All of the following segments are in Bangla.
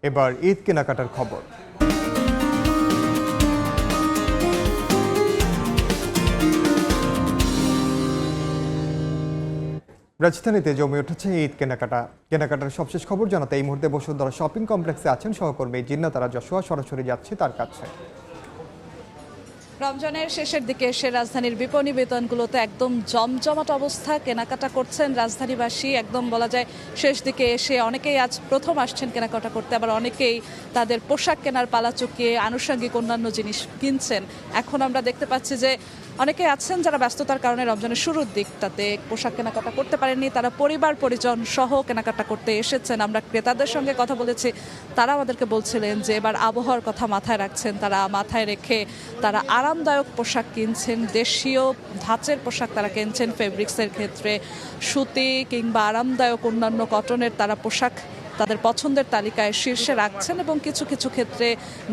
এবার ঈদ কেনাকাটার খবর। রাজধানীতে জমে উঠেছে ঈদ কেনাকাটার সবশেষ খবর জানাতে এই মুহূর্তে বসুন্ধরা শপিং কমপ্লেক্সে আছেন সহকর্মী জিন্নাতারা যশোয়া। সরাসরি যাচ্ছে তার কাছে। রমজানের শেষের দিকে এসে রাজধানীর বিপণী বিতানগুলোতে একদম জমজমাট অবস্থা। কেনাকাটা করছেন রাজধানীবাসী। একদম বলা যায় শেষ দিকে এসে অনেকেই আজ প্রথম আসছেন কেনাকাটা করতে, আবার অনেকেই তাদের পোশাক কেনার পালা চুকিয়ে আনুষঙ্গিক অন্যান্য জিনিস কিনছেন। এখন আমরা দেখতে পাচ্ছি যে অনেকে আছেন যারা ব্যস্ততার কারণে রমজানের শুরুর দিকটাতে পোশাক কেনাকাটা করতে পারেননি, তারা পরিবার পরিজন সহ কেনাকাটা করতে এসেছেন। আমরা ক্রেতাদের সঙ্গে কথা বলেছি, তারা আমাদেরকে বলছিলেন যে এবার আবহাওয়ার কথা মাথায় রাখছেন, তারা মাথায় রেখে তারা আরামদায়ক পোশাক কিনছেন, দেশীয় ধাঁচের পোশাক তারা কিনছেন। ফেব্রিক্সের ক্ষেত্রে সুতি কিংবা আরামদায়ক অন্যান্য কটনের তারা পোশাক তাদের পছন্দের তালিকায় শীর্ষে রাখছেন, এবং কিছু কিছু ক্ষেত্রে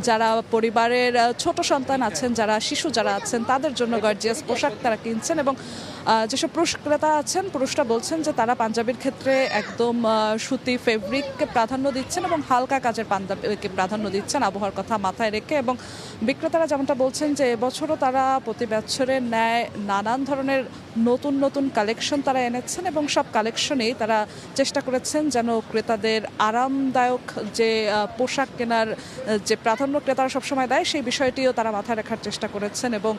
যারা পরিবারের ছোট সন্তান আছেন, যারা শিশু যারা আছেন, তাদের জন্য গর্জিয়াস পোশাক তারা কিনছেন। এবং যেসব পুরুষ ক্রেতা আছেন, পুরুষরা বলছেন যে তারা পাঞ্জাবির ক্ষেত্রে একদম সুতি ফেব্রিককে প্রাধান্য দিচ্ছেন এবং হালকা কাজের পাঞ্জাবিকে প্রাধান্য দিচ্ছেন আবহাওয়ার কথা মাথায় রেখে। এবং বিক্রেতারা যেমনটা বলছেন যে এবছরও তারা প্রতি বছরের ন্যায় নানান ধরনের নতুন নতুন কালেকশন তারা এনেছেন, এবং সব কালেকশনেই তারা চেষ্টা করেছেন যেন ক্রেতাদের আরামদায়ক যে পোশাক কেনার যে প্রাধান্য ক্রেতারা সবসময় দেয়, সেই বিষয়টিও তারা মাথায় রাখার চেষ্টা করেছেন। এবং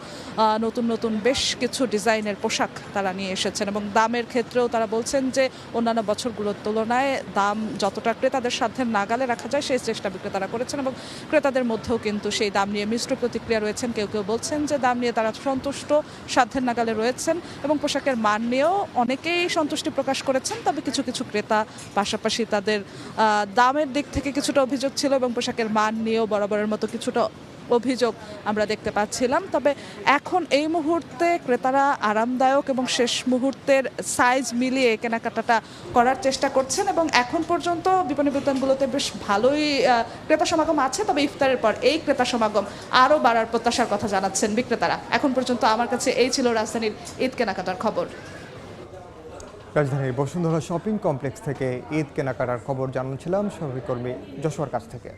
নতুন নতুন বেশ কিছু ডিজাইনের পোশাক তারা নিয়ে এসেছেন। এবং দামের ক্ষেত্রেও তারা বলছেন যে অন্যান্য বছরগুলোর তুলনায় দাম যতটা ক্রেতাদের সাধ্যের নাগালে রাখা যায় সেই চেষ্টা বিক্রেতারা করেছেন। এবং ক্রেতাদের মধ্যেও কিন্তু সেই দাম নিয়ে মিশ্র প্রতিক্রিয়া রয়েছেন। কেউ কেউ বলছেন যে দাম নিয়ে তারা সন্তুষ্ট, সাধ্যের নাগালে রয়েছেন, এবং পোশাকের মান নিয়েও অনেকেই সন্তুষ্টি প্রকাশ করেছেন। তবে কিছু কিছু ক্রেতা পাশাপাশি তাদের দামের দিক থেকে কিছুটা অভিযোগ ছিল, এবং পোশাকের মান নিয়েও বরাবরের মতো কিছুটা অভিযোগ আমরা দেখতে পাচ্ছিলাম। তবে এখন এই মুহূর্তে ক্রেতারা আরামদায়ক এবং শেষ মুহূর্তের সাইজ মিলিয়ে কেনাকাটাটা করার চেষ্টা করছেন। এবং এখন পর্যন্ত বিপণী বিতানগুলোতে বেশ ভালোই ক্রেতা সমাগম আছে। তবে ইফতারের পর এই ক্রেতা সমাগম আরও বাড়ার প্রত্যাশার কথা জানাচ্ছেন বিক্রেতারা। এখন পর্যন্ত আমার কাছে এই ছিল রাজধানীর ঈদ কেনাকাটার খবর। রাজধানীর বসুন্ধরা শপিং কমপ্লেক্স থেকে ঈদ কেনাকাটার খবর জানাচ্ছিলাম সহকর্মী যশোয়ার কাছ থেকে।